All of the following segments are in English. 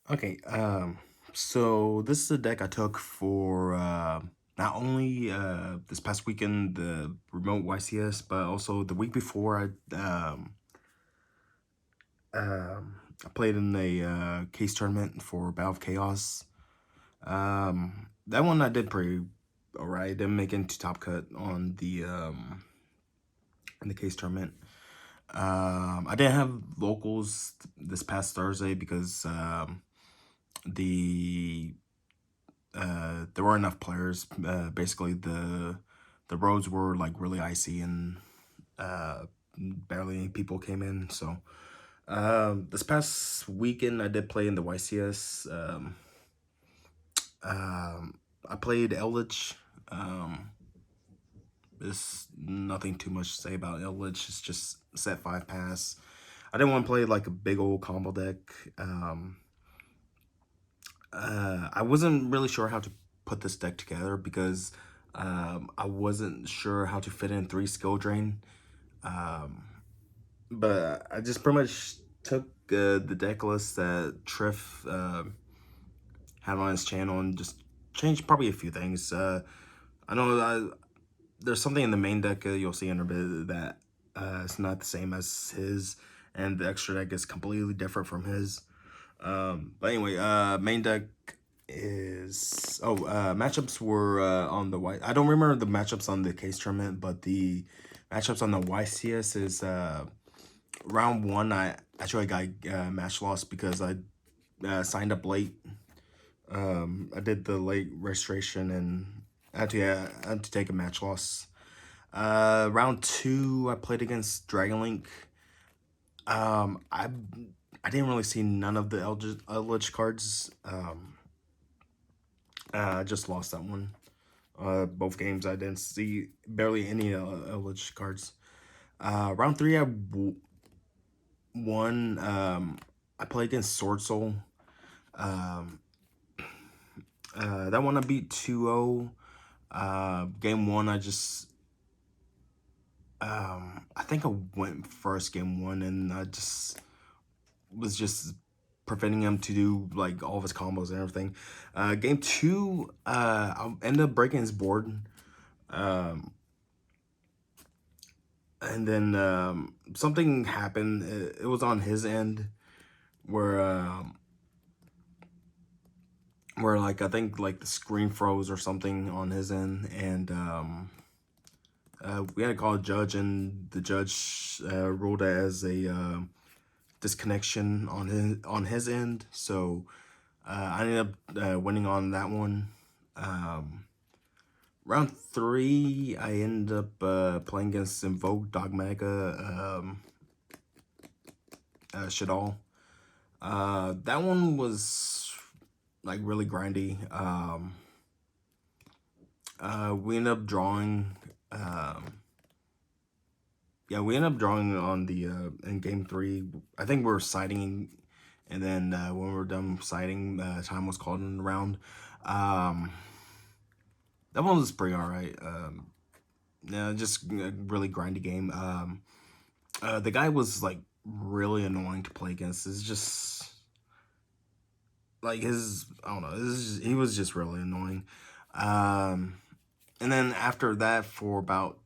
Okay, so this is a deck I took for not only this past weekend, the Remote YCS, but also the week before I played in a case tournament for Battle of Chaos. That one I did pretty alright. Didn't make it into top cut on the in the case tournament. I didn't have locals this past Thursday because the there weren't enough players. Basically, the roads were like really icy and barely any people came in. So this past weekend, I did play in the YCS. I played Eldlich. Um, there's nothing too much to say about Eldlich. It's just set 5 pass. I didn't want to play like a big old combo deck. I wasn't really sure how to put this deck together because I wasn't sure how to fit in 3 skill drain. But I just pretty much took the deck list that Triff had on his channel and just changed probably a few things. I know there's something in the main deck you'll see in a bit that it's not the same as his, and the extra deck is completely different from his. But anyway, main deck is matchups were on the white. I don't remember the matchups on the case tournament, but the matchups on the YCS is round 1. I actually got match loss because I signed up late. I did the late registration and I had to take a match loss. Round 2, I played against Dragon Link. I didn't really see none of the Eldlich cards. I just lost that one. Both games I didn't see barely any Eldlich cards. Round 3 I won. I played against Sword Soul. That one I beat 2-0. Game 1 I just I think I went first game 1 and I just was just preventing him to do like all of his combos and everything. Game 2, I ended up breaking his board. And then something happened. It was on his end where like I think like the screen froze or something on his end, and we had to call a judge, and the judge ruled it as a disconnection on his end. So I ended up winning on that one. Round 3, I ended up playing against Invoke Dogmatica Shadal. That one was like really grindy. We ended up drawing. Yeah, we ended up drawing on the in game 3. I think we were siding, and then when we were done siding, time was called in the round. That one was pretty alright. Yeah, just a really grindy game. The guy was like really annoying to play against. It's just like I don't know, he was just really annoying. And then after that, for about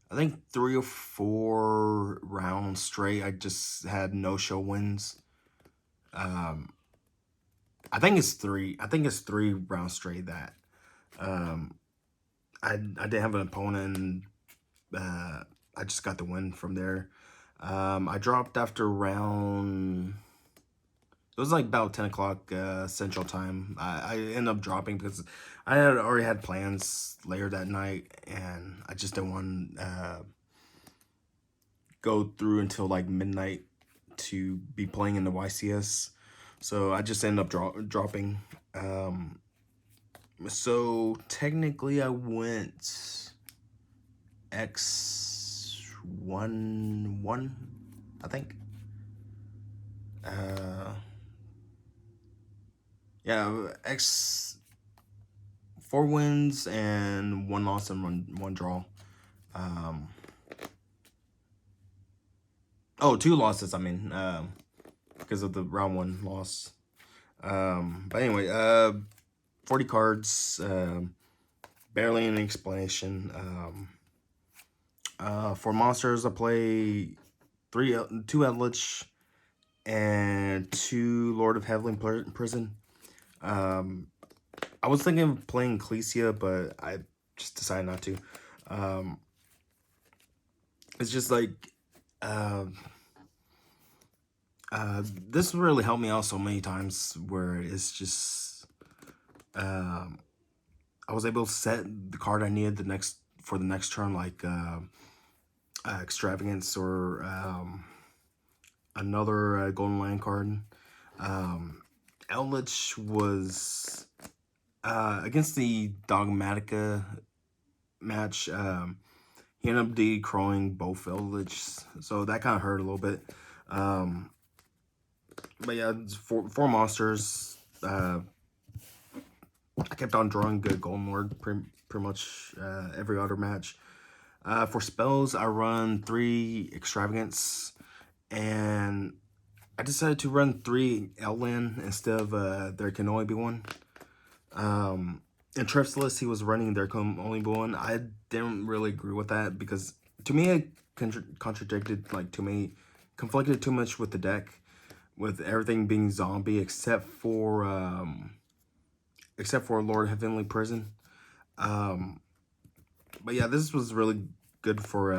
I think 3 or 4 rounds straight, I just had no show wins. I think it's 3. I think it's 3 rounds straight that I didn't have an opponent, and I just got the win from there. I dropped after round. It was like about 10 o'clock Central Time. I ended up dropping because I had already had plans later that night, and I just didn't want to go through until like midnight to be playing in the YCS. So I just ended up dropping. So technically I went X1-1, I think. Yeah, X 4 wins and 1 loss and one draw. Oh, 2 losses, I mean, because of the round 1 loss. But anyway, 40 cards, barely any explanation. For monsters, I play two Eldlich and 2 Lord of Heavenly Prison. I was thinking of playing Ecclesia, but I just decided not to. It's just like, uh, this really helped me out so many times where it's just, I was able to set the card I needed for the next turn, like Extravagance or another Golden Land card. Eldlich was against the Dogmatica match. He ended up decrowing both Eldlich, so that kind of hurt a little bit. But yeah, four monsters. I kept on drawing good Golden Lord pretty much every other match. For spells, I run 3 Extravagance, and I decided to run 3 Outland instead of there can only be one. In Triff's list, he was running there can only be one. I didn't really agree with that because to me it contradicted, like, conflicted too much with the deck, with everything being zombie except for Lord Heavenly Prison. But yeah, this was really good for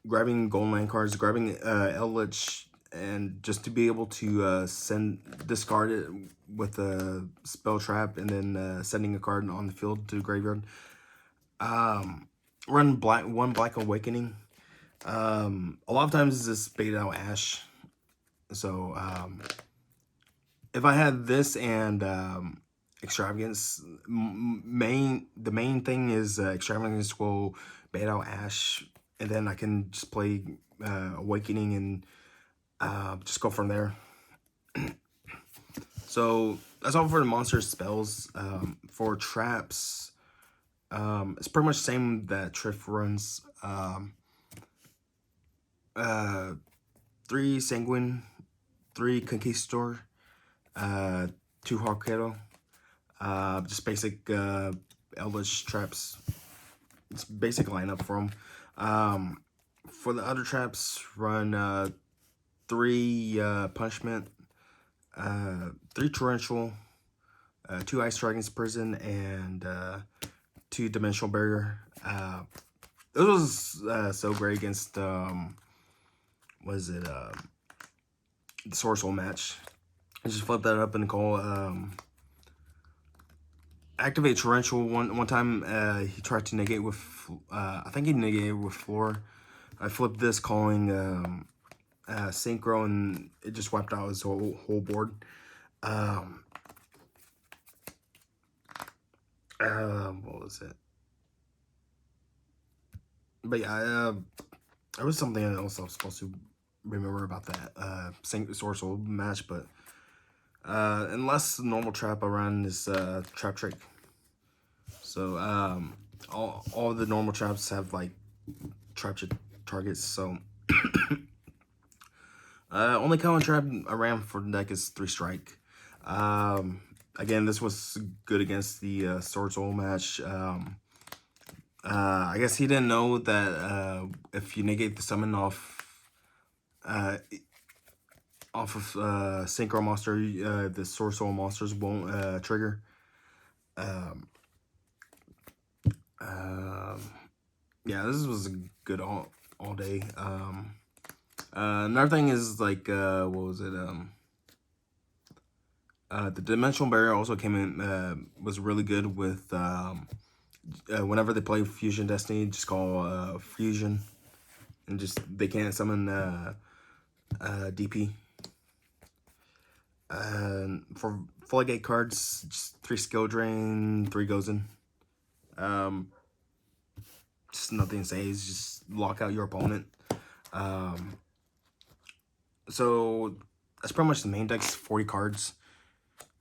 grabbing Golden Land cards, grabbing Eldlich, and just to be able to discard it with a spell trap, and then sending a card on the field to the graveyard. Run one Black Awakening. A lot of times this bait out Ash. So if I had this and Extravagance, the main thing is Extravagance will bait out Ash, and then I can just play Awakening and just go from there. So that's all for the monster spells. For traps, it's pretty much the same that Triff runs. 3 Sanguine, 3 Conquistador, 2 Hawkero. Just basic Eldritch traps. It's basic lineup for them. For the other traps, run 3 Punishment, 3 Torrential, 2 Ice Dragon's Prison, and 2 Dimensional Barrier. This was so great against the Sorcerer match. I just flipped that up and call activate Torrential one time. He tried to negate with I think he negated with Floor. I flipped this calling Synchro, and it just wiped out his whole board. What was it? But yeah, there was something else I was supposed to remember about that Sorcerer match, but unless normal trap I run is Trap Trick. So all the normal traps have like trap targets. So only common trap I ran for the deck is 3 Strike. Again, this was good against the Sword Soul match. I guess he didn't know that if you negate the summon off of Synchro Monster, the Sword Soul monsters won't trigger. Yeah, this was a good all day. Another thing is like what was it? The Dimensional Barrier also came in, was really good with whenever they play Fusion Destiny, just call Fusion, and just they can't summon DP. For Floodgate cards, just 3 Skill Drain, 3 Gozen. Just nothing to say. It's just lock out your opponent. So that's pretty much the main deck's 40 cards.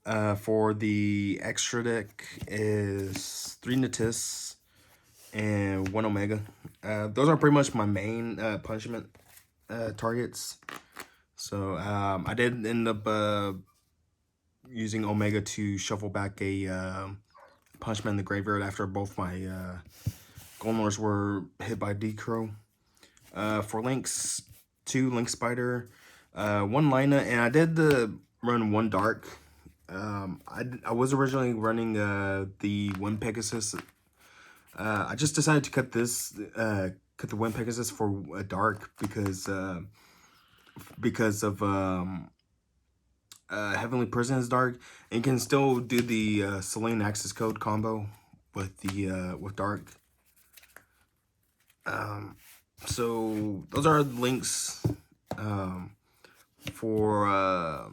For the extra deck is 3 Natis and 1 Omega. Those are pretty much my main punishment targets. So I did end up using Omega to shuffle back a punishment in the graveyard after both my Goldenlords were hit by D-Crow. For links, 2 Link Spider, 1 Lina, and I did run 1 Dark. I was originally running the Wind Pegasus. I just decided to cut the Wind Pegasus for a Dark because of Heavenly Prison is Dark, and you can still do the Selene Access Code combo with the with Dark. So those are links for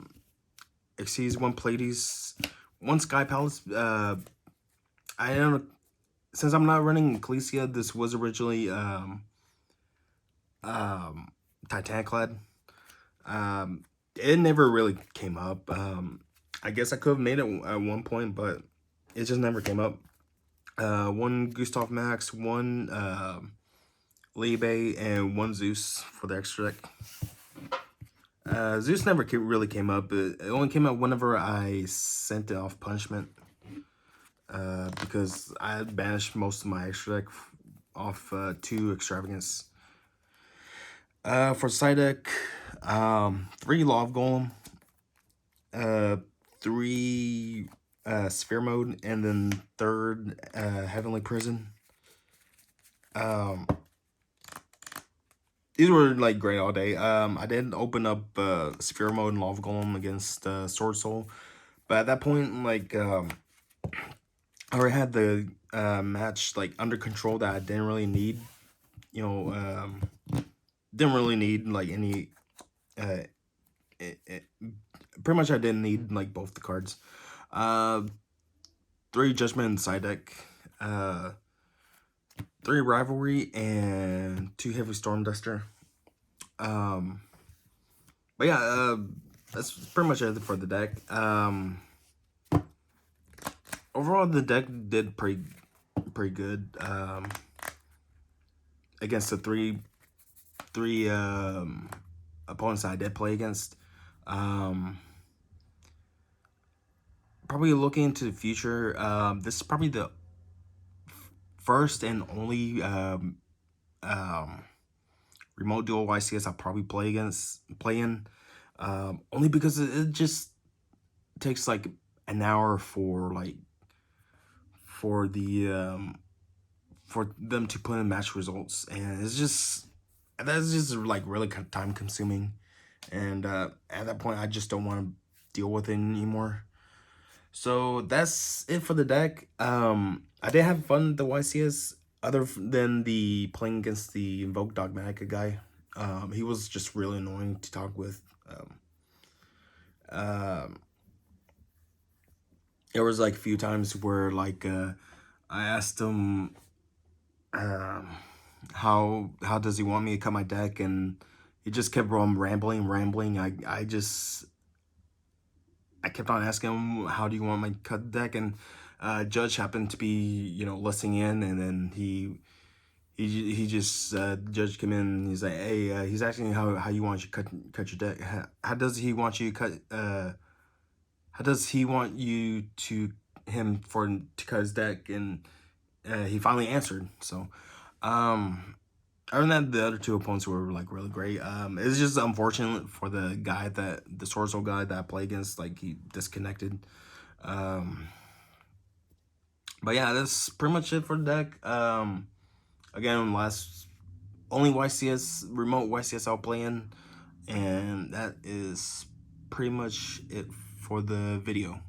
Xyz, 1 Pleiades, 1 Sky Palace. I don't know, since I'm not running Ecclesia, this was originally Titaniclad. It never really came up. I guess I could have made it at one point, but it just never came up. 1 Gustav Max, 1 Liebe, and 1 Zeus for the extra deck. Zeus never really came up. It only came up whenever I sent it off punishment. Because I had banished most of my extra deck off 2 Extravagance. For side deck, 3 Law of Golem, 3 Sphere Mode, and then 3rd Heavenly Prison. These were like great all day. I did open up Sphere Mode and Law of Golem against Sword Soul, but at that point, like I already had the match like under control that I didn't really need. You know, didn't really need like any. Pretty much I didn't need like both the cards. 3 Judgment in side deck. 3 Rivalry, and 2 Heavy Storm Duster. But yeah, that's pretty much it for the deck. Overall, the deck did pretty good against the three opponents I did play against. Probably looking into the future, this is probably the first and only Remote Duel YCS I'll probably play in, only because it just takes like an hour for them to put in match results, and that's just like really time consuming, and at that point I just don't want to deal with it anymore. So that's it for the deck. I did have fun with the YCS, other than the playing against the Invoke Dogmatica guy. He was just really annoying to talk with. There was like a few times where like I asked him how does he want me to cut my deck, and he just kept rambling. I kept on asking him, how do you want my cut deck? And Judge happened to be, you know, listening in, and then he just Judge came in and he's like, hey, he's asking how you want you cut your deck. How does he want you cut? How does he want you to cut his deck? And he finally answered. So other than that, the other 2 opponents were like really great. It's just unfortunate for the guy the Sword Soul guy that I play against, like he disconnected. But yeah, that's pretty much it for the deck. Again, only YCS, remote YCS I'll play in, and that is pretty much it for the video.